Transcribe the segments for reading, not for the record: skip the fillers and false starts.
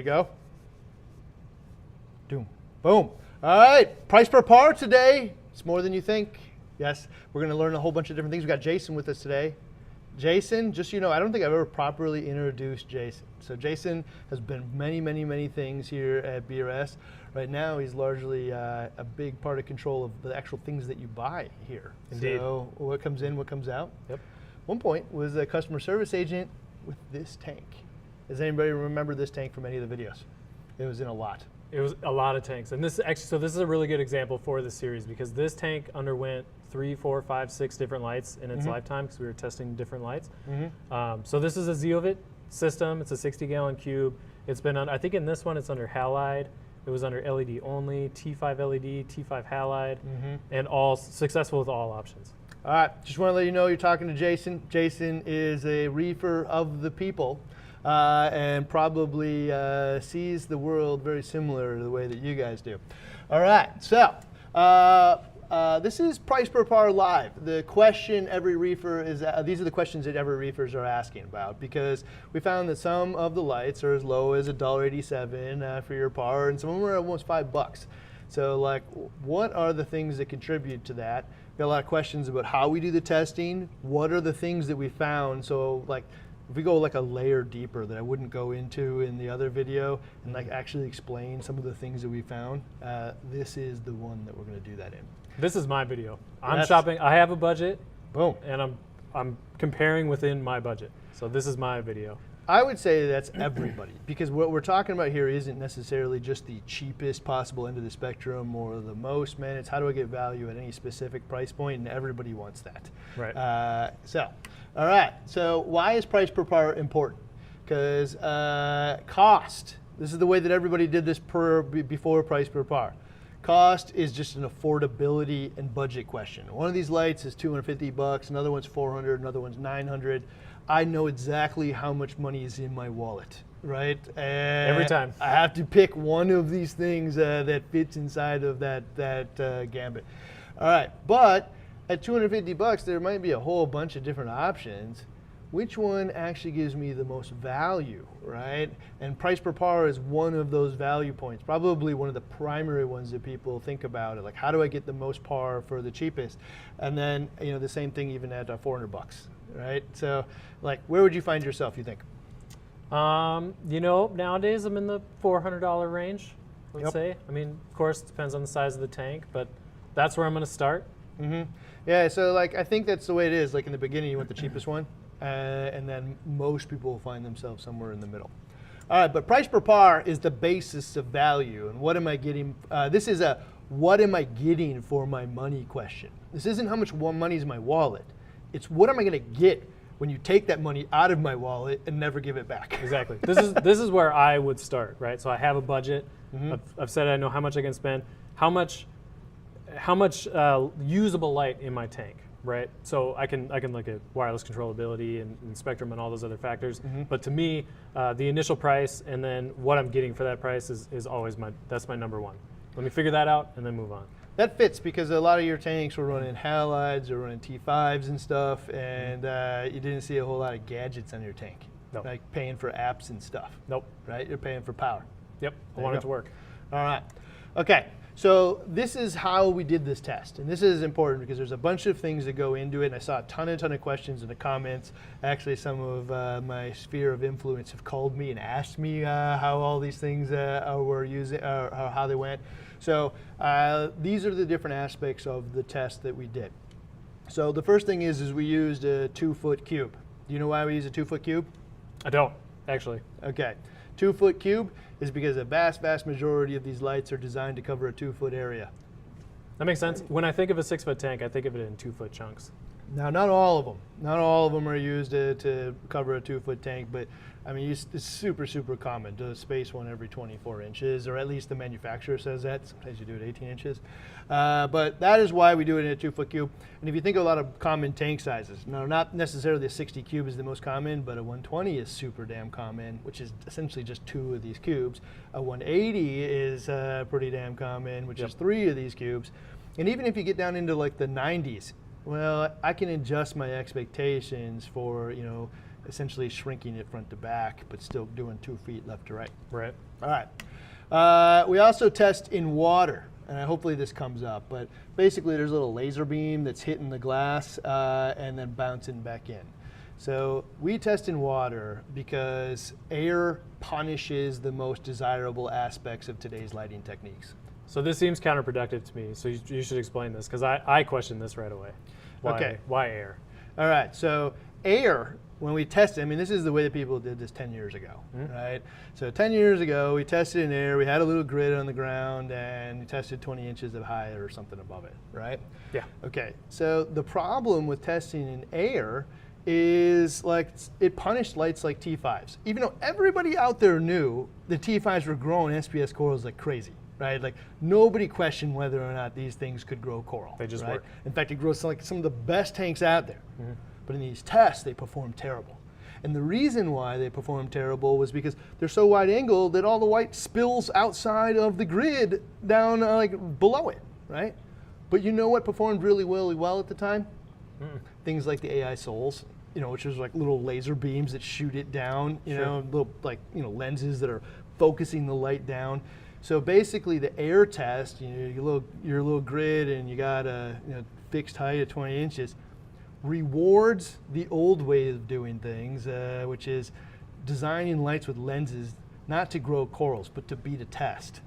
to go? Boom. All right, price per par today. It's more than you think. Yes, we're going to learn a whole bunch of different things. We've got Jason with us today. Jason, just so you know, I don't think I've ever properly introduced Jason. So Jason has been many things here at BRS. Right now, he's largely a big part of control of the actual things that you buy here. Indeed. So what comes in, what comes out. Yep. One point was a customer service agent with this tank. Does anybody remember this tank from any of the videos? It was in a lot. It was a lot of tanks. And this actually, so this is a really good example for this series because this tank underwent 3, 4, 5, 6 different lights in its lifetime because we were testing different lights. So this is a Zeovit system. It's a 60-gallon cube. It's been on, I think in this one it's under halide. It was under LED only, T5 LED, T5 halide, and all successful with all options. All right, just want to let you know you're talking to Jason. Jason is a reefer of the people and probably sees the world very similar to the way that you guys do. All right, so this is Price Per Par Live. The question every reefer is, these are the questions that every reefers are asking about because we found that some of the lights are as low as $1.87 for your par and some of them are almost $5. So like, what are the things that contribute to that? We got a lot of questions about how we do the testing. What are the things that we found? So like, if we go like a layer deeper that I wouldn't go into in the other video and like actually explain some of the things that we found, this is the one that we're gonna do that in. This is my video. I'm shopping, I have a budget. Boom. And I'm comparing within my budget. So this is my video. I would say that's everybody because what we're talking about here isn't necessarily just the cheapest possible end of the spectrum or the most, man. It's how do I get value at any specific price point, and everybody wants that. Right. All right. So why is price per par important? Because cost. This is the way that everybody did this before price per par. Cost is just an affordability and budget question. One of these lights is $250, another one's $400, another one's $900. I know exactly how much money is in my wallet, right? Every time. I have to pick one of these things that fits inside of that gambit. All right, but at $250, there might be a whole bunch of different options. Which one actually gives me the most value, right? And price per par is one of those value points, probably one of the primary ones that people think about. Like, how do I get the most par for the cheapest? And then, you know, the same thing even at $400, right? So, like, where would you find yourself, you think? You know, nowadays I'm in the $400 range, let's say. I mean, of course, it depends on the size of the tank, but that's where I'm going to start. Yeah, so like, I think that's the way it is. Like in the beginning, you want the cheapest one. And then most people will find themselves somewhere in the middle. All right, but price per par is the basis of value. And what am I getting? This is a what am I getting for my money question. This isn't how much money is in my wallet. It's what am I going to get when you take that money out of my wallet and never give it back. Exactly. This is where I would start, right? So I have a budget. I've said I know how much I can spend. How much usable light in my tank. Right, so I can look at wireless controllability and spectrum and all those other factors. But to me, the initial price and then what I'm getting for that price is always that's my number one. Let me figure that out and then move on. That fits because a lot of your tanks were running halides or running T5s and stuff, and you didn't see a whole lot of gadgets on your tank, like paying for apps and stuff. Nope. Right, you're paying for power. Yep, I want it to work. All right, okay. So this is how we did this test, and this is important because there's a bunch of things that go into it, and I saw a ton of questions in the comments. Actually, some of my sphere of influence have called me and asked me how all these things were using, or how they went. So these are the different aspects of the test that we did. So the first thing is we used a 2-foot cube. Do you know why we use a 2-foot cube? I don't, actually. Okay. 2-foot cube is because a vast majority of these lights are designed to cover a 2-foot area. That makes sense. When I think of a 6-foot tank, I think of it in 2-foot chunks. Now, not all of them. Not all of them are used to cover a 2-foot tank, but I mean, it's super common to space one every 24 inches, or at least the manufacturer says that. Sometimes you do it 18 inches. But that is why we do it in a 2-foot cube. And if you think of a lot of common tank sizes, now not necessarily a 60 cube is the most common, but a 120 is super damn common, which is essentially just 2 of these cubes. A 180 is pretty damn common, which is 3 of these cubes. And even if you get down into like the 90s, well, I can adjust my expectations for, you know, essentially shrinking it front to back, but still doing 2 feet left to right. Right. All right. We also test in water, and hopefully this comes up, but basically there's a little laser beam that's hitting the glass and then bouncing back in. So we test in water because air punishes the most desirable aspects of today's lighting techniques. So this seems counterproductive to me, so you should explain this, because I question this right away. Why air? All right, so air, when we tested, I mean, this is the way that people did this 10 years ago, right? So 10 years ago, we tested in air, we had a little grid on the ground, and we tested 20 inches of height or something above it, right? Yeah. Okay, so the problem with testing in air is like it punished lights like T5s. Even though everybody out there knew the T5s were growing SPS corals like crazy, right? Like nobody questioned whether or not these things could grow coral. They just right? work. In fact, it grows like some of the best tanks out there. But in these tests, they perform terrible. And the reason why they perform terrible was because they're so wide angle that all the white spills outside of the grid down like below it, right? But you know what performed really well at the time? Things like the AI souls, which is like little laser beams that shoot it down, little like lenses that are focusing the light down. So basically, the air test, your little grid, and you got a fixed height of 20 inches, rewards the old way of doing things, which is designing lights with lenses not to grow corals, but to beat a test,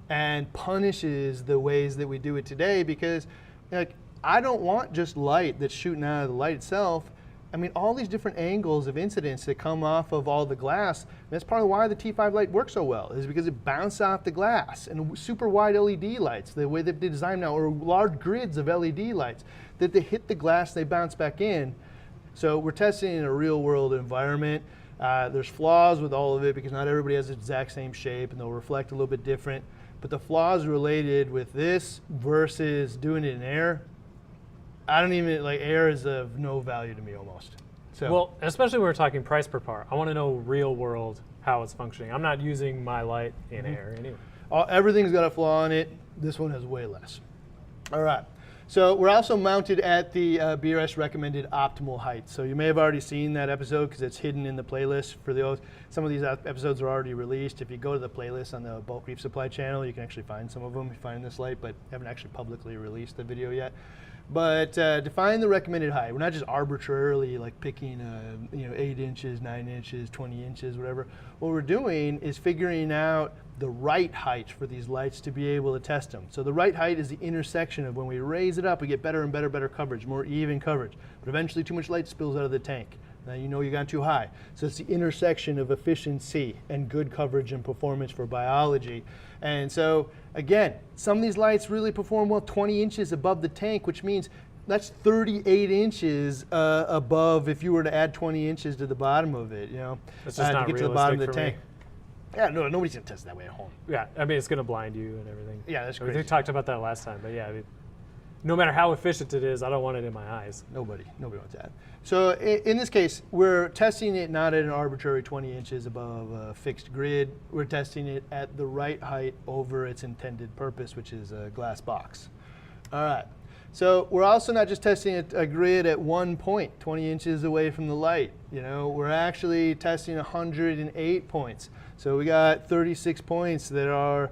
and punishes the ways that we do it today because, like, I don't want just light that's shooting out of the light itself. I mean, all these different angles of incidence that come off of all the glass, that's part of why the T5 light works so well, is because it bounces off the glass. And super wide LED lights, the way that they design now, or large grids of LED lights, that they hit the glass, they bounce back in. So we're testing in a real world environment. There's flaws with all of it because not everybody has the exact same shape and they'll reflect a little bit different. But the flaws related with this versus doing it in air, I don't even, like, air is of no value to me almost. So. Well, especially when we're talking price per par. I want to know real world how it's functioning. I'm not using my light in air anyway. Everything's got a flaw in it. This one has way less. All right. So we're also mounted at the BRS recommended optimal height. So you may have already seen that episode because it's hidden in the playlist for the some of these episodes are already released. If you go to the playlist on the Bulk Reef Supply channel, you can actually find some of them. You find this light, but haven't actually publicly released the video yet. But define the recommended height. We're not just arbitrarily like picking 8 inches, 9 inches, 20 inches, whatever. What we're doing is figuring out the right height for these lights to be able to test them. So the right height is the intersection of when we raise it up, we get better and better coverage, more even coverage. But eventually too much light spills out of the tank. Now you got too high. So it's the intersection of efficiency and good coverage and performance for biology. And so again, some of these lights really perform well 20 inches above the tank, which means that's 38 inches above if you were to add 20 inches to the bottom of it, That's just not to get to the bottom of the for tank. me. Yeah, no, nobody's gonna test that way at home. Yeah, I mean, it's going to blind you and everything. Yeah, that's We crazy. talked about that last time, but yeah, I mean, no matter how efficient it is, I don't want it in my eyes. Nobody wants that. So in this case, we're testing it not at an arbitrary 20 inches above a fixed grid. We're testing it at the right height over its intended purpose, which is a glass box. All right. So we're also not just testing a grid at one point, 20 inches away from the light. We're actually testing 108 points. So we got 36 points that are,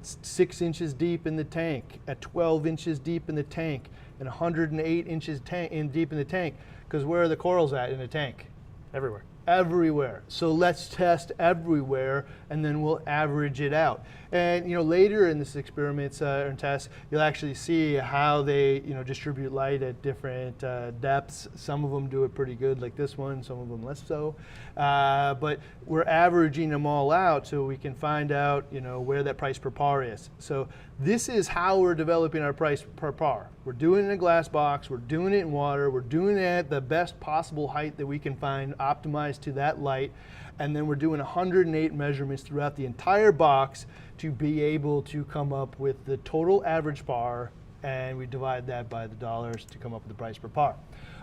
6 inches deep in the tank, at 12 inches deep in the tank, and 108 inches deep in the tank. Because where are the corals at in the tank? Everywhere. Everywhere. So let's test everywhere, and then we'll average it out. And later in this experiments and tests, you'll actually see how they distribute light at different depths. Some of them do it pretty good, like this one. Some of them less so. But we're averaging them all out so we can find out where that price per par is. So this is how we're developing our price per par. We're doing it in a glass box. We're doing it in water. We're doing it at the best possible height that we can find, optimized to that light. And then we're doing 108 measurements throughout the entire box to be able to come up with the total average par, and we divide that by the dollars to come up with the price per par.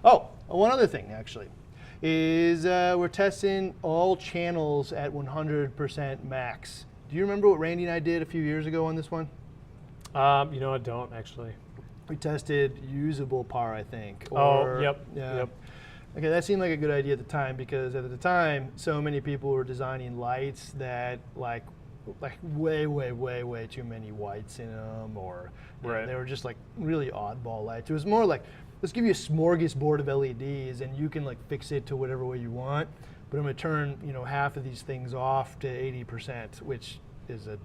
Oh, one other thing actually is we're testing all channels at 100% max. Do you remember what Randy and I did a few years ago on this one? I don't actually. We tested usable par, I think. Yep. Okay, that seemed like a good idea at the time because at the time, so many people were designing lights that like way too many whites in them, or Right. they were just like really oddball lights. It was more like, let's give you a smorgasbord of LEDs and you can like fix it to whatever way you want, but I'm gonna turn half of these things off to 80%, which is a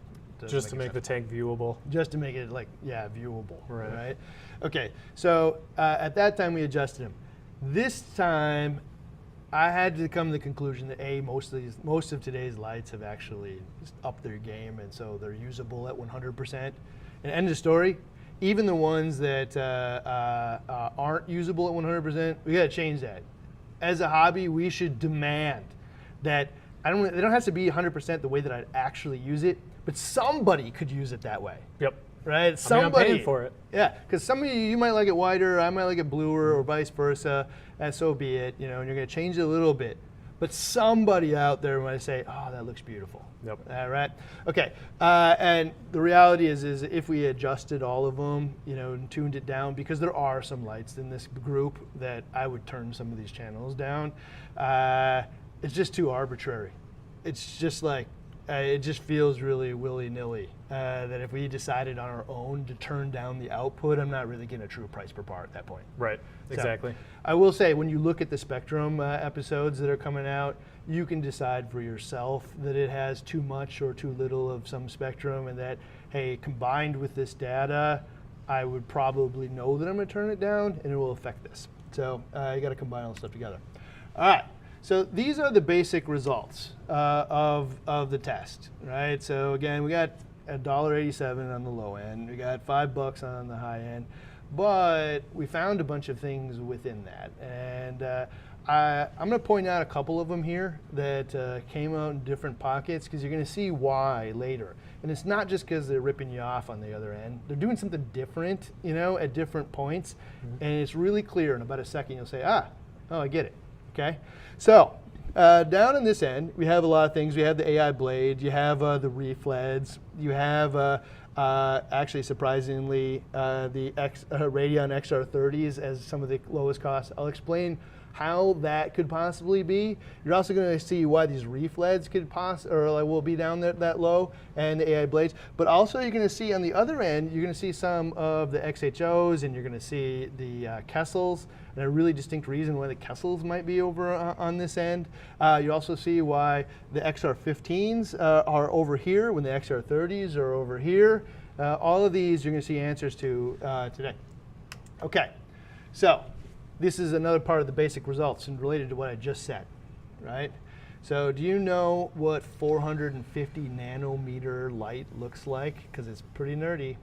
Just to make the tank viewable. just to make it like viewable, Right. right? Okay, so at that time we adjusted them. This time, I had to come to the conclusion that most of today's lights have actually upped their game, and so they're usable at 100%. And end of story. Even the ones that aren't usable at 100%, we got to change that. As a hobby, we should demand that they don't have to be 100% the way that I'd actually use it, but somebody could use it that way. Yep. Right? I'm paying for it. Yeah, because some of you might like it whiter, I might like it bluer, or vice versa, and so be it. And you're going to change it a little bit. But somebody out there might say, "Oh, that looks beautiful." Yep. All right. Okay. And the reality is if we adjusted all of them, and tuned it down, because there are some lights in this group that I would turn some of these channels down. It's just too arbitrary. It's just like. It just feels really willy-nilly that if we decided on our own to turn down the output, I'm not really getting a true price per part at that point. Right, exactly. So, I will say, when you look at the Spectrum episodes that are coming out, you can decide for yourself that it has too much or too little of some spectrum, and that, hey, combined with this data, I would probably know that I'm going to turn it down, and it will affect this. So you got to combine all this stuff together. All right. So these are the basic results of the test, right? So again, we got $1.87 on the low end, we got $5 on the high end, but we found a bunch of things within that. And I'm going to point out a couple of them here that came out in different pockets, because you're going to see why later. And it's not just because they're ripping you off on the other end. They're doing something different, at different points. Mm-hmm. And it's really clear. In about a second, you'll say, oh, I get it. Okay, so down on this end, we have a lot of things. We have the AI blade, you have the Reef LEDs, you have actually surprisingly the Radeon XR30s as some of the lowest costs. I'll explain how that could possibly be. You're also going to see why these Reef LEDs could will be down there that low, and the AI blades. But also you're going to see on the other end, you're going to see some of the XHOs, and you're going to see the Kessels, and a really distinct reason why the Kessels might be over on this end. You also see why the XR15s are over here when the XR30s are over here. All of these you're going to see answers to today. Okay, so this is another part of the basic results and related to what I just said, right? So do you know what 450 nanometer light looks like? Because it's pretty nerdy.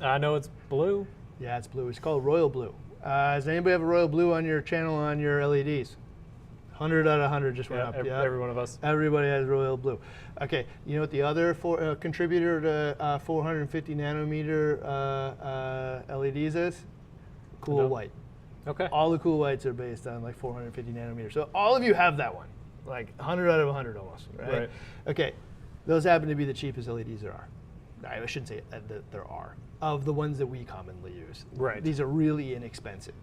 I know it's blue. Yeah, it's blue. It's called royal blue. Does anybody have a royal blue on your channel on your LEDs? 100 out of 100 just went up. Every one of us. Everybody has royal blue. Okay, you know what the other contributor to 450 nanometer LEDs is? Cool white. Okay. All the cool whites are based on like 450 nanometers. So all of you have that one, like 100 out of 100 almost, right? Okay, those happen to be the cheapest LEDs there are. I shouldn't say that there are, of the ones that we commonly use. Right. These are really inexpensive.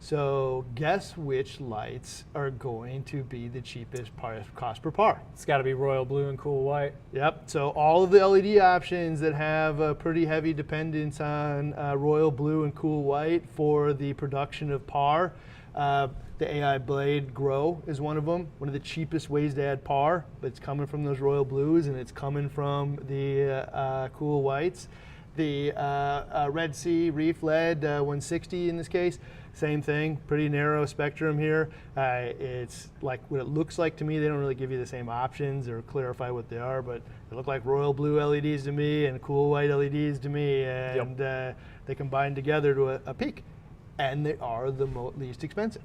So guess which lights are going to be the cheapest cost per par? It's got to be royal blue and cool white. Yep, so all of the LED options that have a pretty heavy dependence on royal blue and cool white for the production of par, the AI blade grow is one of them. One of the cheapest ways to add par, but it's coming from those royal blues and it's coming from the cool whites. The Red Sea Reef LED 160 in this case, same thing, pretty narrow spectrum here. It's like what it looks like to me. They don't really give you the same options or clarify what they are, but they look like royal blue LEDs to me and cool white LEDs to me, and they combine together to a peak, and they are the least expensive.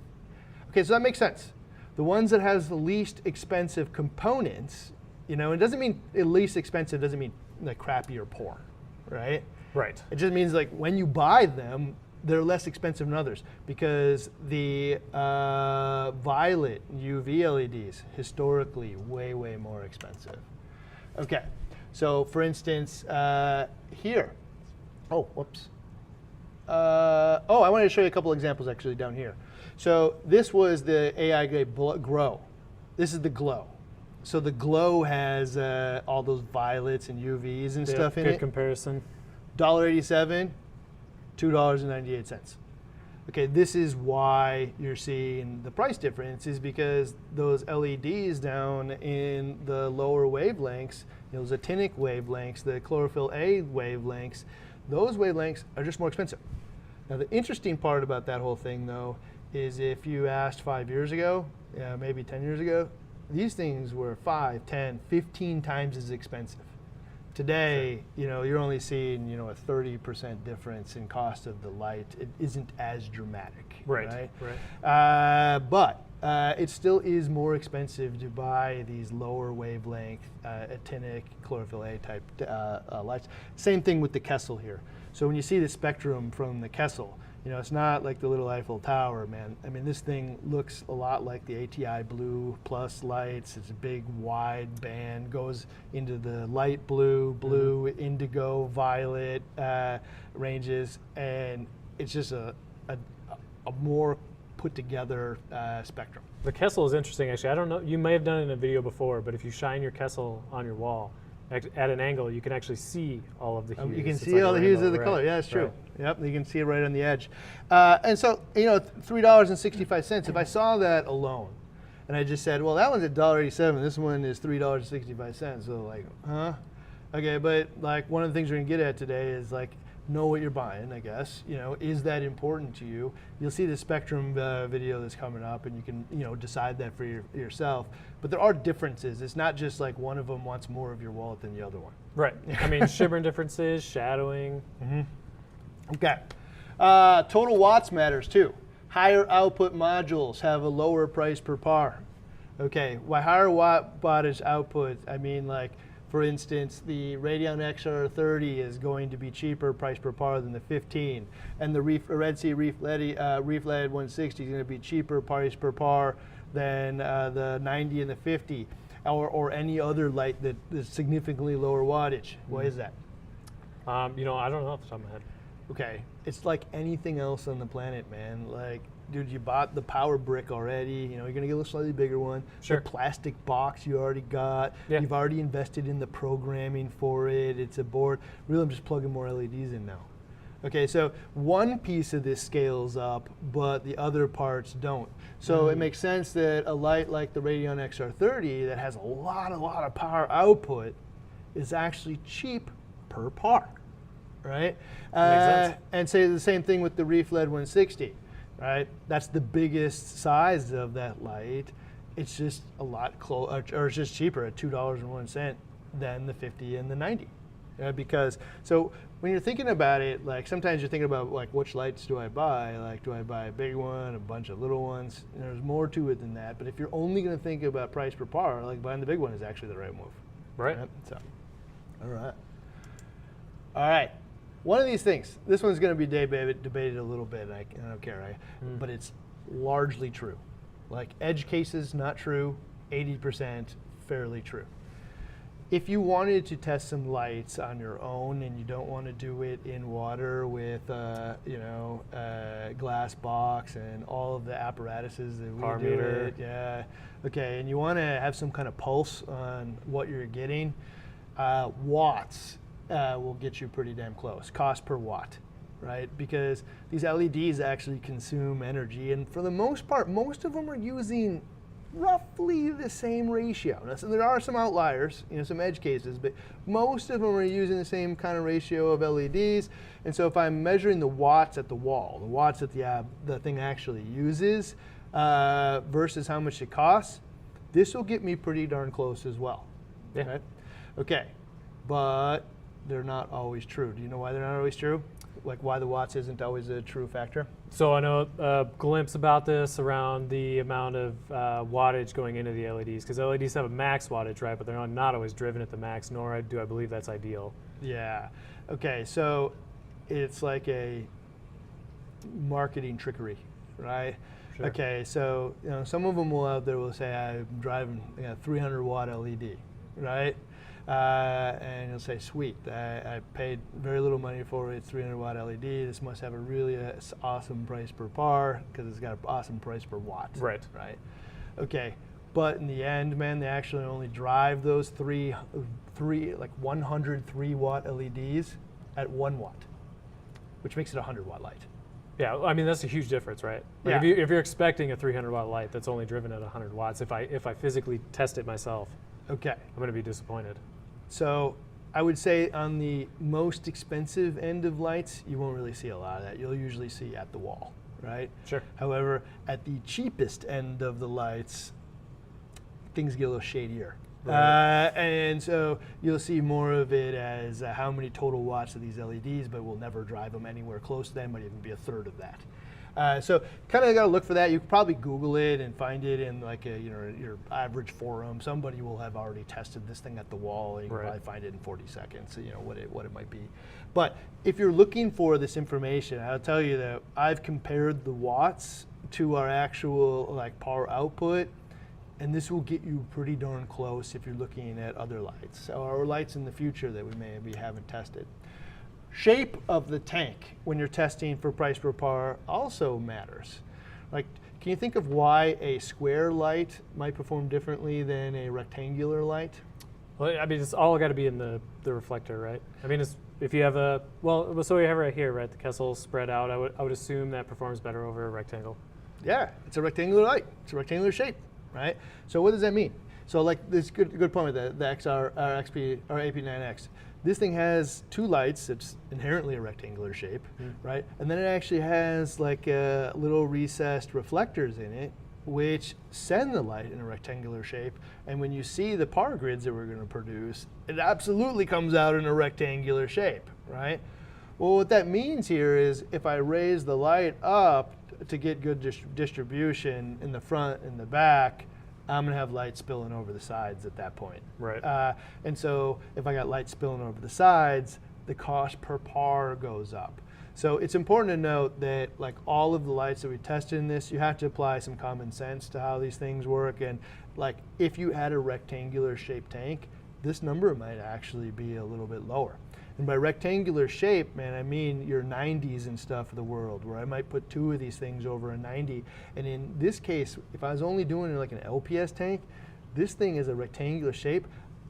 Okay, so that makes sense. The ones that has the least expensive components, it doesn't mean least expensive doesn't mean like crappy or poor, right? Right. It just means like when you buy them, they're less expensive than others because the violet UV LEDs historically way more expensive. Okay, so for instance here, I wanted to show you a couple examples actually down here. So this was the AI grade Grow. This is the Glow. So the Glow has all those violets and UVs and stuff in it. Good comparison. $1.87, $2.98. Okay, this is why you're seeing the price difference, is because those LEDs down in the lower wavelengths, those actinic wavelengths, the chlorophyll A wavelengths, those wavelengths are just more expensive. Now the interesting part about that whole thing though, is if you asked 5 years ago, maybe 10 years ago, these things were 5, 10, 15 times as expensive. Today, you're only seeing, a 30% difference in cost of the light. It isn't as dramatic, right? But it still is more expensive to buy these lower wavelength, actinic, chlorophyll A type lights. Same thing with the Kessel here. So when you see the spectrum from the Kessel, it's not like the little Eiffel Tower, man. I mean, this thing looks a lot like the ATI Blue Plus lights. It's a big, wide band, goes into the light blue, indigo, violet ranges, and it's just a more put together spectrum. The Kessel is interesting, actually. I don't know, you may have done it in a video before, but if you shine your Kessel on your wall, at an angle, you can actually see all of the hues. You can see all the hues of the color. Yeah, that's true. Right. Yep, you can see it right on the edge. And so, $3.65. If I saw that alone, and I just said, well, that one's $1.87. This one is $3.65. So like, huh? Okay, but like one of the things we're gonna get at today is like, know what you're buying, I guess. Is that important to you? You'll see the spectrum video that's coming up, and you can decide that for yourself. But there are differences. It's not just like one of them wants more of your wallet than the other one. Right. I mean, shimmer differences, shadowing. Okay. Total watts matters too. Higher output modules have a lower price per par. Okay. Why higher wattage output? I mean, like, for instance, the Radeon XR30 is going to be cheaper price per par than the 15, and the Red Sea Reef LED 160 is going to be cheaper price per par than the 90 and the 50, or any other light that is significantly lower wattage. Why is that? I don't know off the top of my head. Okay, it's like anything else on the planet, man. Like, dude, you bought the power brick already. You're gonna get a slightly bigger one. Sure. The plastic box you already got. Yeah. You've already invested in the programming for it. It's a board. Really, I'm just plugging more LEDs in now. Okay, so one piece of this scales up, but the other parts don't. So it makes sense that a light like the Radeon XR30 that has a lot of power output is actually cheap per par, right? Makes sense. And say the same thing with the Reef LED 160, right? That's the biggest size of that light. It's just a lot or it's just cheaper at $2.01 than the 50 and the 90. Because so when you're thinking about it, like sometimes you're thinking about like which lights do I buy? Like, do I buy a big one, a bunch of little ones? And there's more to it than that. But if you're only going to think about price per par, like buying the big one is actually the right move. Right. So, all right. One of these things. This one's going to be debated a little bit. I don't care, right? But it's largely true. Like edge cases, not true. 80% fairly true. If you wanted to test some lights on your own and you don't want to do it in water with, glass box and all of the apparatuses that we Power do meter. it, okay, and you want to have some kind of pulse on what you're getting, watts will get you pretty damn close. Cost per watt, right? Because these LEDs actually consume energy, and for the most part, most of them are using roughly the same ratio. Now, so there are some outliers, some edge cases, but most of them are using the same kind of ratio of LEDs. And so if I'm measuring the watts at the wall, the watts that the thing actually uses versus how much it costs, this will get me pretty darn close as well. Yeah. Right? Okay, but they're not always true. Do you know why they're not always true? Like why the watts isn't always a true factor? So I know a glimpse about this around the amount of wattage going into the LEDs, because LEDs have a max wattage, right? But they're not always driven at the max, nor do I believe that's ideal. Yeah. Okay, so it's like a marketing trickery, right? Sure. Okay, so some of them will out there will say I'm driving a 300 watt LED, right? And you'll say, sweet, I paid very little money for it. It's 300 watt LED. This must have a really awesome price per par because it's got an awesome price per watt. Right. Right. Okay. But in the end, man, they actually only drive those three like 103 watt LEDs at 1 watt, which makes it a 100 watt light. Yeah, I mean, that's a huge difference, right? Like Yeah. if you're expecting a 300 watt light that's only driven at 100 watts, if I physically test it myself, Okay. I'm going to be disappointed. So I would say on the most expensive end of lights, you won't really see a lot of that. You'll usually see at the wall, right? Sure. However, at the cheapest end of the lights, things get a little shadier. Right. And so you'll see more of it as how many total watts of these LEDs, but we'll never drive them anywhere close to that. Might even be a third of that. So kind of got to look for that. You can probably Google it and find it in like your average forum. Somebody will have already tested this thing at the wall, and you can Right. probably find it in 40 seconds. So you know what it might be. But if you're looking for this information, I'll tell you that I've compared the watts to our actual like power output. And this will get you pretty darn close if you're looking at other lights or lights in the future that we maybe haven't tested. Shape of the tank when you're testing for price per par also matters. Like, can you think of why a square light might perform differently than a rectangular light? Well, I mean, it's all got to be in the reflector, right? I mean, if you have a, well, so we have right here, right? The Kessel spread out. I would assume that performs better over a rectangle. Yeah, it's a rectangular light. It's a rectangular shape, right? So what does that mean? So like this good point with the XR, or XP, or AP9X. This thing has two lights. It's inherently a rectangular shape, right? And then it actually has like little recessed reflectors in it, which send the light in a rectangular shape. And when you see the par grids that we're going to produce, it absolutely comes out in a rectangular shape, right? Well, what that means here is if I raise the light up to get good distribution in the front and the back, I'm going to have light spilling over the sides at that point. Right. And so if I got light spilling over the sides, the cost per par goes up. So it's important to note that like all of the lights that we tested in this, you have to apply some common sense to how these things work. And like if you had a rectangular shaped tank, this number might actually be a little bit lower. And by rectangular shape, man, I mean your 90s and stuff of the world, where I might put two of these things over a 90. And in this case, if I was only doing like an LPS tank, this thing is a rectangular shape.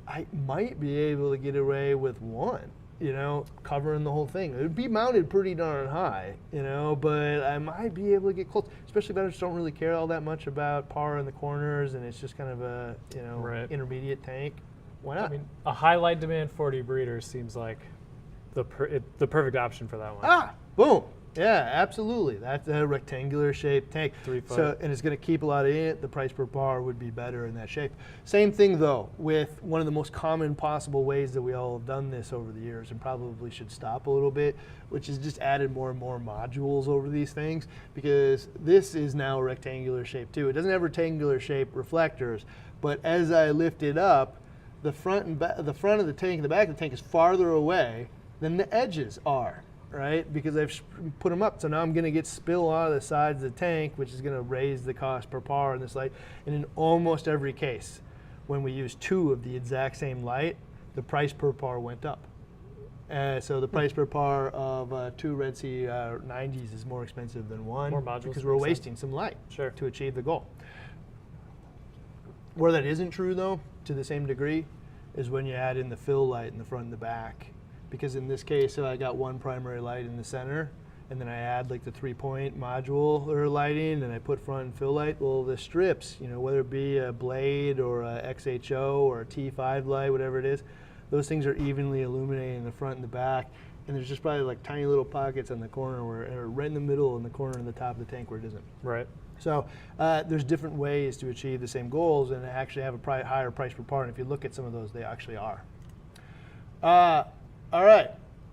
I might be able to get away with one, you know, covering the whole thing. It would be mounted pretty darn high, you know, but I might be able to get close, especially if I just don't really care all that much about par in the corners and it's just kind of a, you know, Right. intermediate tank. Why not? I mean, a high light demand 40 breeder seems like the perfect option for that one. Ah, boom. Yeah, absolutely. That's a rectangular shaped tank. 3 foot. So, and it's going to keep a lot in it. The price per par would be better in that shape. Same thing though with one of the most common possible ways that we all have done this over the years and probably should stop a little bit, which is just added more and more modules over these things, because this is now a rectangular shape too. It doesn't have rectangular shape reflectors, but as I lift it up, the front and the front of the tank and the back of the tank is farther away than the edges are, right? Because I've put them up. So now I'm going to get spill out of the sides of the tank, which is going to raise the cost per par in this light. And in almost every case, when we use two of the exact same light, the price per par went up. So the price per par of two Red Sea 90s is more expensive than one. More modules because we're makes wasting some light Sure. to achieve the goal. Where that isn't true though, to the same degree, is when you add in the fill light in the front and the back. Because in this case, I got one primary light in the center, and then I add like the 3-point module or lighting, and I put front and fill light. Well, the strips, you know, whether it be a Blade or a XHO or a T5 light, whatever it is, those things are evenly illuminating the front and the back. And there's just probably like tiny little pockets on the corner or right in the middle in the corner of the top of the tank where it isn't. Right. So there's different ways to achieve the same goals and actually have a higher price per par. And if you look at some of those, they actually are. All right,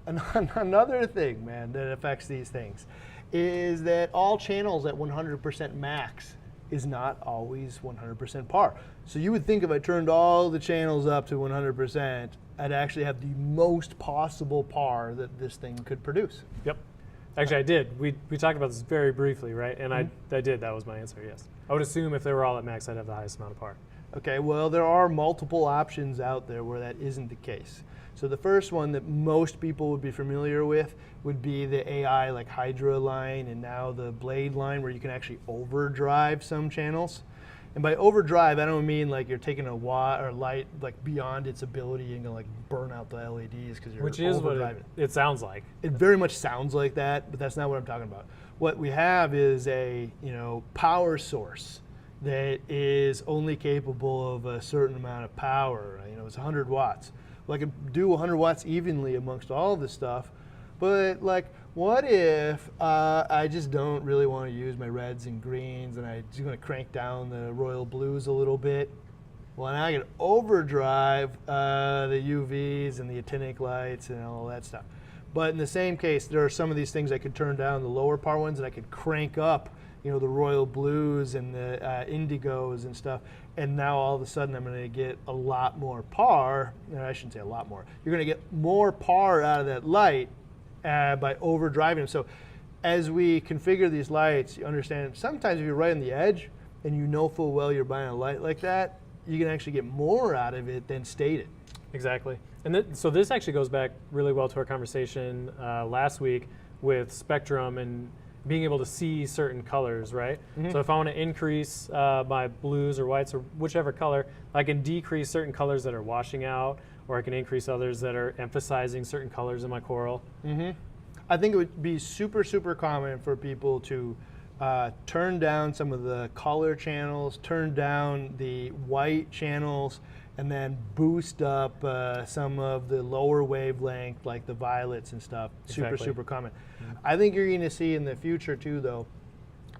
another thing, man, that affects these things is that all channels at 100% max is not always 100% par. So you would think if I turned all the channels up to 100%, I'd actually have the most possible par that this thing could produce. Yep. Actually, I did. We talked about this very briefly, right? And I did. That was my answer, yes. I would assume if they were all at max, I'd have the highest amount of par. Okay, well, there are multiple options out there where that isn't the case. So the first one that most people would be familiar with would be the AI like Hydra line and now the Blade line, where you can actually overdrive some channels. And by overdrive, I don't mean like you're taking a watt or light like beyond its ability and gonna like burn out the LEDs because you're Which is what overdriving. it sounds like. It very much sounds like that, but that's not what I'm talking about. What we have is a power source that is only capable of a certain amount of power. It's 100 watts. Well, I could do 100 watts evenly amongst all of this stuff, but like, what if I just don't really want to use my reds and greens and I'm just going to crank down the royal blues a little bit? Well, now I can overdrive the UVs and the actinic lights and all that stuff. But in the same case, there are some of these things I could turn down, the lower power ones, and I could crank up the royal blues and the indigos and stuff. And now all of a sudden I'm going to get a lot more par. I shouldn't say a lot more. You're going to get more par out of that light by overdriving them. So as we configure these lights, you understand sometimes if you're right on the edge and you know full well you're buying a light like that, you can actually get more out of it than stated. Exactly. And so this actually goes back really well to our conversation last week with spectrum and being able to see certain colors, right? Mm-hmm. So if I want to increase my blues or whites or whichever color, I can decrease certain colors that are washing out, or I can increase others that are emphasizing certain colors in my coral. Mm-hmm. I think it would be super, super common for people to turn down some of the color channels, turn down the white channels, and then boost up some of the lower wavelength, like the violets and stuff. Super, super common. Mm-hmm. I think you're going to see in the future too, though,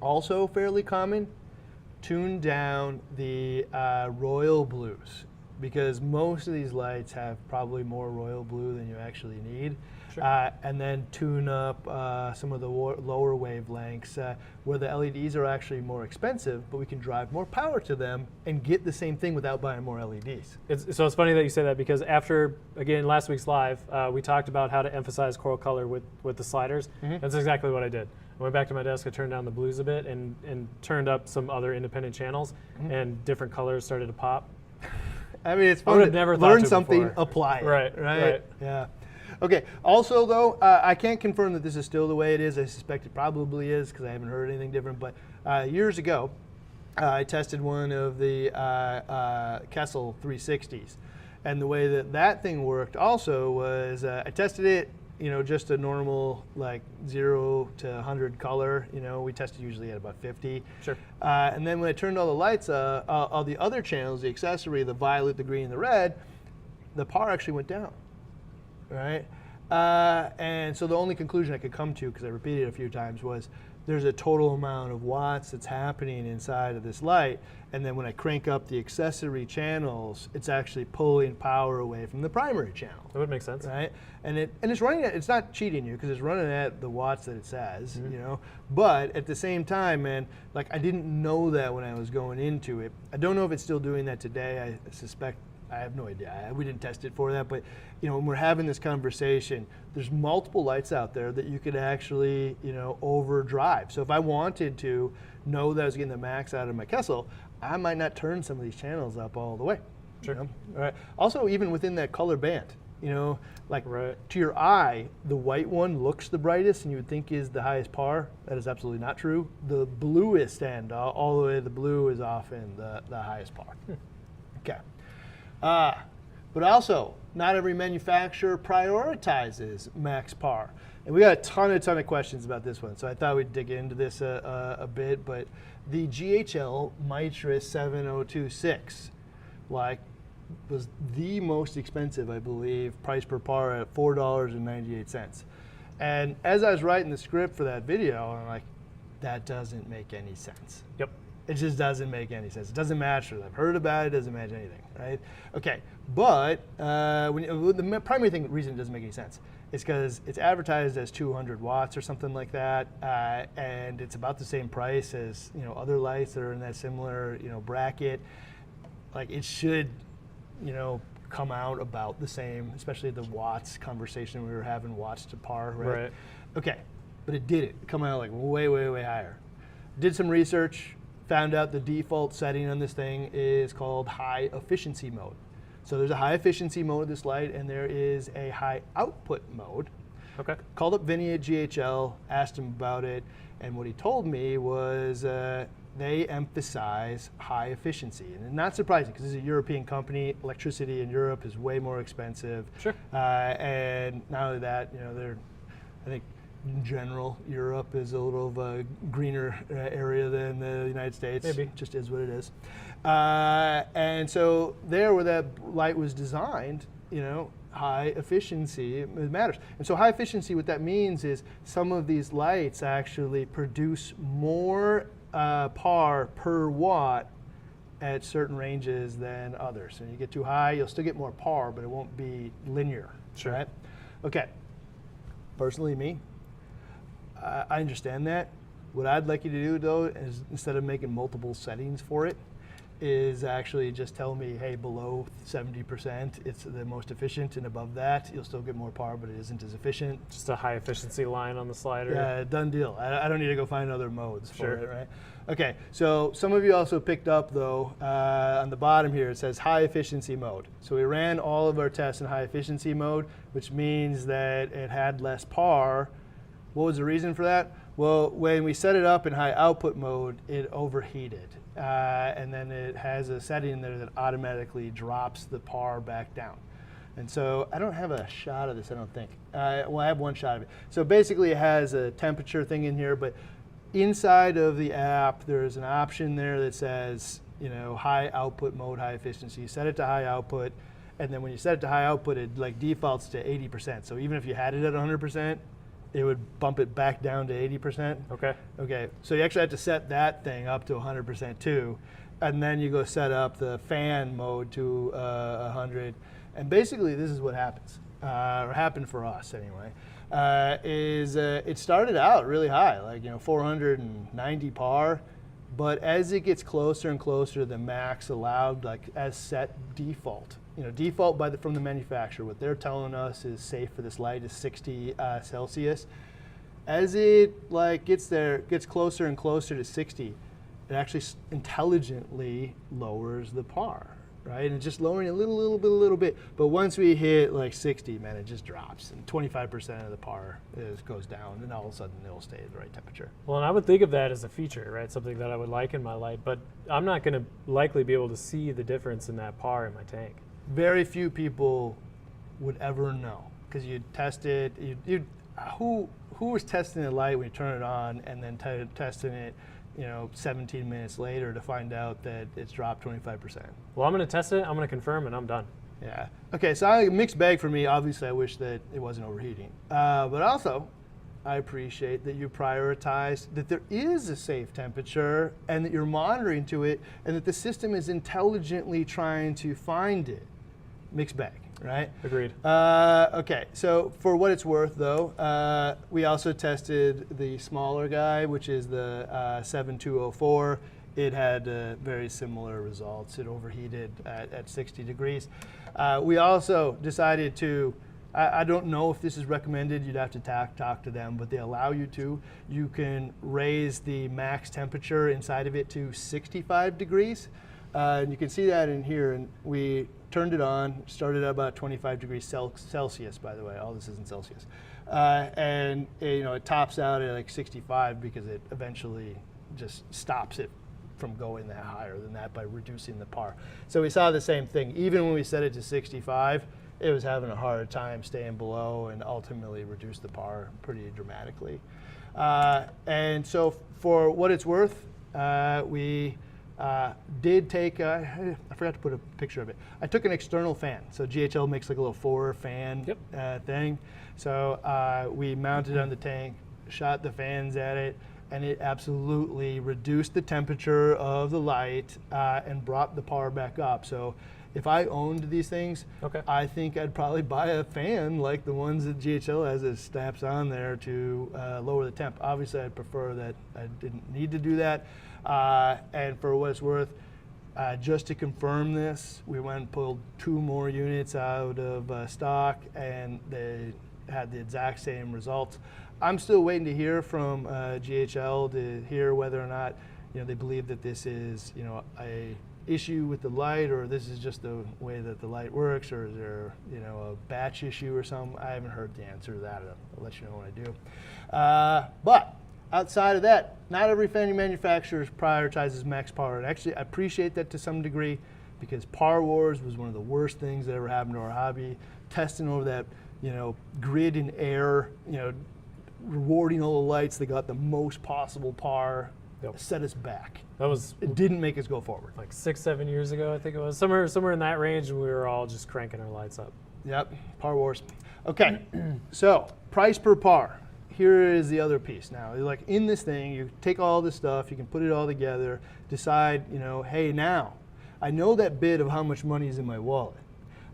also fairly common, tune down the royal blues, because most of these lights have probably more royal blue than you actually need. Sure. And then tune up some of the lower wavelengths where the LEDs are actually more expensive, but we can drive more power to them and get the same thing without buying more LEDs. So it's funny that you say that, because after, again, last week's live, we talked about how to emphasize coral color with the sliders. Mm-hmm. That's exactly what I did. I went back to my desk, I turned down the blues a bit and turned up some other independent channels, mm-hmm. and different colors started to pop. I mean, it's fun to learn something, apply it. Right. Yeah. Okay. Also, though, I can't confirm that this is still the way it is. I suspect it probably is because I haven't heard anything different. But years ago, I tested one of the Kessel 360s. And the way that thing worked also was I tested it, just a normal like 0 to 100 color. We tested usually at about 50. Sure. And then when I turned all the lights, all the other channels, the accessory, the violet, the green, and the red, the par actually went down, right? And so the only conclusion I could come to, because I repeated it a few times, was there's a total amount of watts that's happening inside of this light, and then when I crank up the accessory channels, it's actually pulling power away from the primary channel. That would make sense, right? And it's running at, it's not cheating you because it's running at the watts that it says, mm-hmm. But at the same time, man, like I didn't know that when I was going into it. I don't know if it's still doing that today. I suspect. I have no idea. We didn't test it for that, but when we're having this conversation, there's multiple lights out there that you could actually, overdrive. So if I wanted to know that I was getting the max out of my Kessel, I might not turn some of these channels up all the way. Sure. All right. Also, even within that color band, right. To your eye, the white one looks the brightest and you would think is the highest par. That is absolutely not true. The bluest end, all the way to the blue, is often the highest par. Okay. But also, not every manufacturer prioritizes max par. And we got a ton of questions about this one, so I thought we'd dig into this a bit. But the GHL Mitris 7026, was the most expensive, I believe, price per par at $4.98. And as I was writing the script for that video, I'm like, that doesn't make any sense. Yep. It just doesn't make any sense. It doesn't match what I've heard about it. It doesn't match anything, right? Okay, but the primary reason it doesn't make any sense is because it's advertised as 200 watts or something like that, and it's about the same price as other lights that are in that similar bracket. Like it should, come out about the same, especially the watts conversation we were having, watts to par, right? Right. Okay, but it didn't come out like way, way, way higher. Did some research, found out the default setting on this thing is called high efficiency mode. So there's a high efficiency mode of this light, and there is a high output mode. Okay. Called up Vinny at GHL, asked him about it, and what he told me was they emphasize high efficiency. And not surprising, because this is a European company. Electricity in Europe is way more expensive. Sure. And not only that, I think in general, Europe is a little of a greener area than the United States. Maybe. Just is what it is. And so there where that light was designed, high efficiency, it matters. And so high efficiency, what that means is some of these lights actually produce more par per watt at certain ranges than others. So when you get too high, you'll still get more par, but it won't be linear. Sure. Right? Okay. Personally, me, I understand that. What I'd like you to do, though, is instead of making multiple settings for it, is actually just tell me, hey, below 70%, it's the most efficient, and above that, you'll still get more par, but it isn't as efficient. Just a high efficiency line on the slider. Yeah, done deal. I don't need to go find other modes Sure. for it, right? Okay, so some of you also picked up, though, on the bottom here, it says high efficiency mode. So we ran all of our tests in high efficiency mode, which means that it had less par. What was the reason for that? Well, when we set it up in high output mode, it overheated. And then it has a setting there that automatically drops the par back down. And so I don't have a shot of this, I don't think. Well, I have one shot of it. So basically it has a temperature thing in here, but inside of the app, there's an option there that says, high output mode, high efficiency. You set it to high output, and then when you set it to high output, it defaults to 80%. So even if you had it at 100%, it would bump it back down to 80%. Okay. Okay, so you actually have to set that thing up to 100% too, and then you go set up the fan mode to 100, and basically this is what happens, or happened for us anyway, it started out really high, 490 par, but as it gets closer and closer to the max allowed, as set default, default from the manufacturer, what they're telling us is safe for this light is 60 Celsius. As it gets closer and closer to 60, it actually intelligently lowers the par, right? And just lowering it a little bit. But once we hit 60, man, it just drops, and 25% of the par goes down, and all of a sudden it'll stay at the right temperature. Well, and I would think of that as a feature, right? Something that I would like in my light, but I'm not going to likely be able to see the difference in that par in my tank. Very few people would ever know, because you'd test it. Who was testing the light when you turn it on and then testing it 17 minutes later to find out that it's dropped 25%? Well, I'm going to test it, I'm going to confirm, and I'm done. Yeah. Okay, so mixed bag for me. Obviously, I wish that it wasn't overheating. But also, I appreciate that you prioritize that there is a safe temperature and that you're monitoring to it and that the system is intelligently trying to find it. Mixed bag, right? Agreed. Okay, so for what it's worth, though, we also tested the smaller guy, which is the 7204. It had very similar results. It overheated at 60 degrees. We also decided to, I don't know if this is recommended, you'd have to talk to them, but they allow you to. You can raise the max temperature inside of it to 65 degrees. And you can see that in here, and we turned it on, started at about 25 degrees Celsius, by the way. All this is in Celsius. And it tops out at 65 because it eventually just stops it from going that higher than that by reducing the par. So we saw the same thing. Even when we set it to 65, it was having a hard time staying below and ultimately reduced the par pretty dramatically. And so for what it's worth, we did take, I forgot to put a picture of it. I took an external fan. So GHL makes a little 4-fan thing. So we mounted it on the tank, shot the fans at it, and it absolutely reduced the temperature of the light and brought the par back up. So if I owned these things, I think I'd probably buy a fan like the ones that GHL has that snaps on there to lower the temp. Obviously, I'd prefer that I didn't need to do that. And for what it's worth, just to confirm this, we went and pulled 2 more units out of stock, and they had the exact same results. I'm still waiting to hear from GHL to hear whether or not they believe that this is, a issue with the light, or this is just the way that the light works, or is there, a batch issue or something. I haven't heard the answer to that. I'll let you know when I do. But outside of that, not every fan manufacturer prioritizes max power. And actually, I appreciate that to some degree, because power wars was one of the worst things that ever happened to our hobby. Testing over that, grid and air, rewarding all the lights that got the most possible power, set us back. It didn't make us go forward. Like 6-7 years ago, I think it was. Somewhere in that range, and we were all just cranking our lights up. Yep, power wars. Okay, so price per par. Here is the other piece. Now, like in this thing, you take all this stuff, you can put it all together, decide, hey, now, I know that bit of how much money is in my wallet.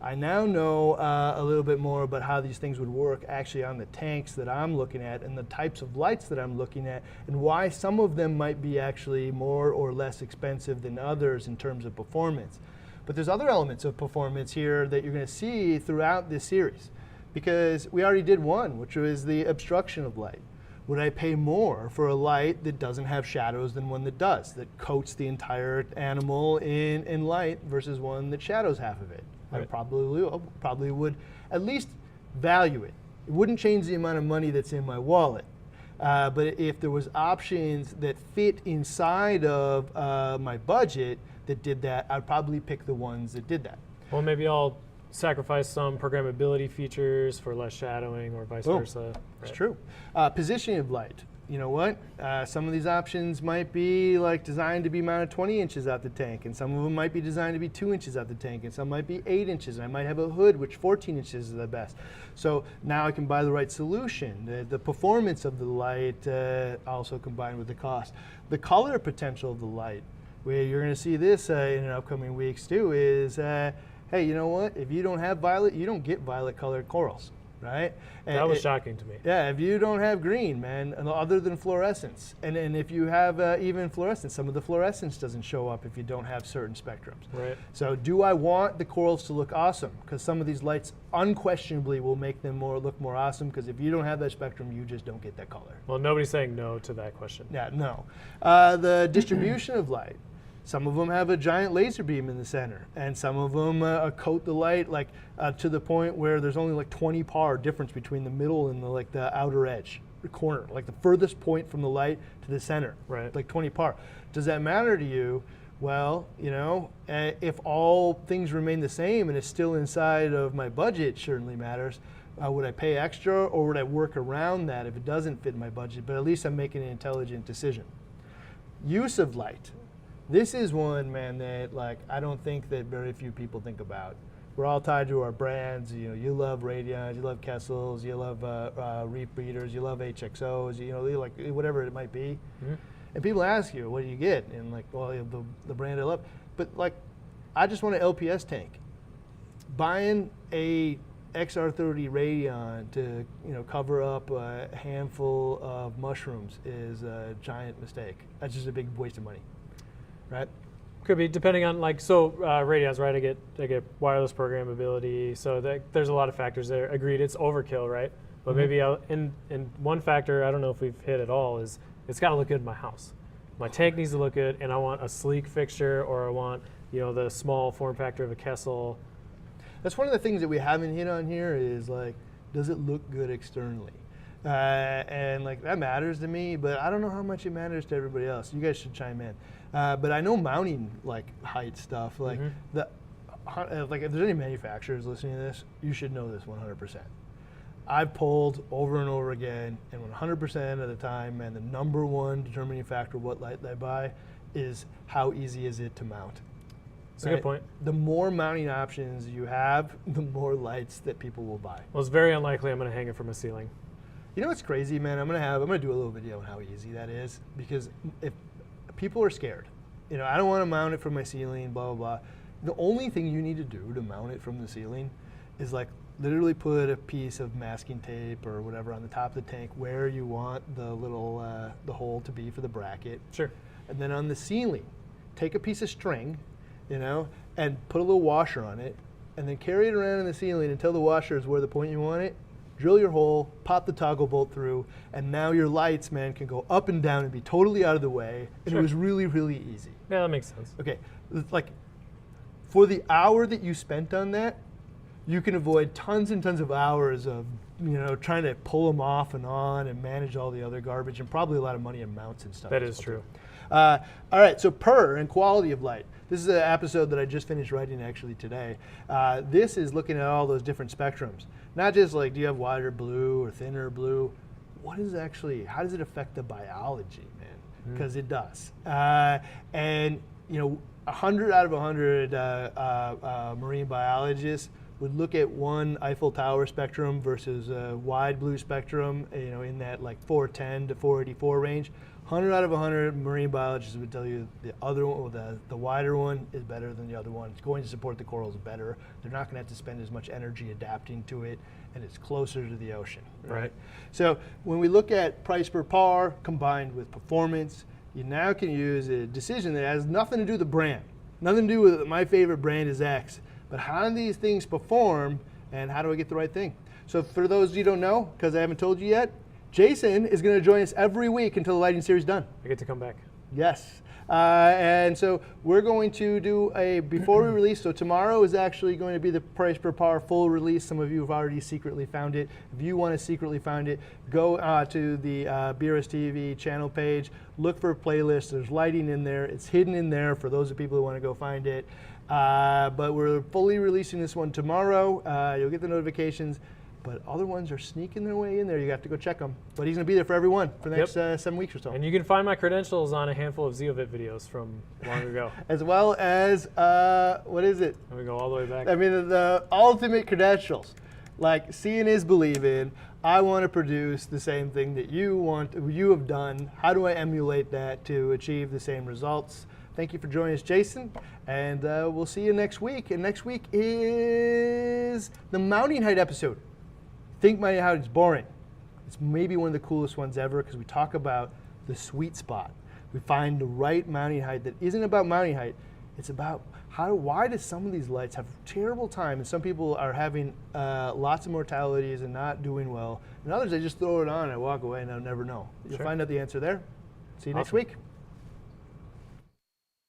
I now know a little bit more about how these things would work actually on the tanks that I'm looking at, and the types of lights that I'm looking at, and why some of them might be actually more or less expensive than others in terms of performance. But there's other elements of performance here that you're going to see throughout this series, because we already did one, which was the obstruction of light. Would I pay more for a light that doesn't have shadows than one that does, that coats the entire animal in light, versus one that shadows half of it? Right. I probably would at least value it. It wouldn't change the amount of money that's in my wallet. But if there was options that fit inside of my budget that did that, I'd probably pick the ones that did that. Well, maybe I'll sacrifice some programmability features for less shadowing, or vice versa. It's true. Positioning of light. You know what? Some of these options might be like designed to be mounted 20 inches out the tank, and some of them might be designed to be 2 inches out the tank, and some might be 8 inches, and I might have a hood which 14 inches is the best. So now I can buy the right solution. The performance of the light also combined with the cost. The color potential of the light, where you're going to see this in upcoming weeks too, is hey, you know what? If you don't have violet, you don't get violet colored corals. Right? That was shocking to me. Yeah, if you don't have green, man, other than fluorescence, and if you have even fluorescence, some of the fluorescence doesn't show up if you don't have certain spectrums. Right. So do I want the corals to look awesome? Because some of these lights unquestionably will make them look more awesome, because if you don't have that spectrum, you just don't get that color. Well, nobody's saying no to that question. Yeah, no. The distribution of light. Some of them have a giant laser beam in the center, and some of them coat the light to the point where there's only like 20 par difference between the middle and the outer edge, the corner, like the furthest point from the light to the center, right? Like 20 par. Does that matter to you? Well, if all things remain the same and it's still inside of my budget, certainly matters. Would I pay extra, or would I work around that if it doesn't fit my budget? But at least I'm making an intelligent decision. Use of light. This is one, man, that I don't think that very few people think about. We're all tied to our brands. You love Radions, you love Kessels, you love Reef breeders, you love HXOs, you like whatever it might be. Mm-hmm. And people ask you, what do you get? And well, the brand I love. But I just want an LPS tank. Buying a XR30 Radion to cover up a handful of mushrooms is a giant mistake. That's just a big waste of money. Right? Could be, depending on radios, right? I get wireless programmability, so there's a lot of factors there. Agreed, it's overkill, right? But maybe in one factor, I don't know if we've hit at all, is it's got to look good in my house. My tank needs to look good, and I want a sleek fixture, or I want the small form factor of a Kessel. That's one of the things that we haven't hit on here is does it look good externally? And that matters to me, but I don't know how much it matters to everybody else. You guys should chime in. But I know mounting height stuff, if there's any manufacturers listening to this, you should know this 100%. I've polled over and over again, and 100% of the time, and the number one determining factor of what light I buy is how easy is it to mount. That's a good point. The more mounting options you have, the more lights that people will buy. Well, it's very unlikely I'm going to hang it from a ceiling. You know what's crazy, man? I'm gonna do a little video on how easy that is, because if people are scared, I don't want to mount it from my ceiling, blah blah blah. The only thing you need to do to mount it from the ceiling is literally put a piece of masking tape or whatever on the top of the tank where you want the little the hole to be for the bracket. Sure. And then on the ceiling, take a piece of string, and put a little washer on it, and then carry it around in the ceiling until the washer is where the point you want it. drill your hole, pop the toggle bolt through, and now your lights, man, can go up and down and be totally out of the way. And Sure. it was really, really easy. Yeah, that makes sense. Okay, like for the hour that you spent on that, you can avoid tons and tons of hours of trying to pull them off and on and manage all the other garbage, and probably a lot of money and mounts and stuff. That is true. All right, so PER and quality of light. This is an episode that I just finished writing actually today. This is looking at all those different spectrums. Not just like, do you have wider blue or thinner blue? What is actually, how does it affect the biology, man? Because it does. And 100 out of 100 marine biologists would look at one Eiffel Tower spectrum versus a wide blue spectrum, in that like 410 to 484 range. 100 out of 100 marine biologists would tell you the other one, the wider one, is better than the other one. It's going to support the corals better. They're not going to have to spend as much energy adapting to it, and it's closer to the ocean. Right? So when we look at price per par combined with performance, you now can use a decision that has nothing to do with the brand, nothing to do with my favorite brand is X, but how do these things perform, and how do I get the right thing? So for those you don't know, because I haven't told you yet, Jason is going to join us every week until the lighting series is done. I get to come back. Yes. And so we're going to do a before we release. So tomorrow is actually going to be the price per par full release. Some of you have already secretly found it. If you want to secretly find it, go to the BRStv channel page. Look for a playlist. There's lighting in there. It's hidden in there for those of people who want to go find it. But we're fully releasing this one tomorrow. You'll get the notifications. But other ones are sneaking their way in there. You have to go check them. But he's going to be there for everyone for the next 7 weeks or so. And you can find my credentials on a handful of Zeovit videos from long ago. As well as, what is it? And we go all the way back. I mean, the ultimate credentials. Like, seeing is believing. I want to produce the same thing that you have done. How do I emulate that to achieve the same results? Thank you for joining us, Jason. And we'll see you next week. And next week is the mounting height episode. Think mounting height is boring. It's maybe one of the coolest ones ever because we talk about the sweet spot. We find the right mounting height that isn't about mounting height. It's about why do some of these lights have terrible time, and some people are having lots of mortalities and not doing well, and others they just throw it on and walk away and they'll never know. You'll find out the answer there. See you next week.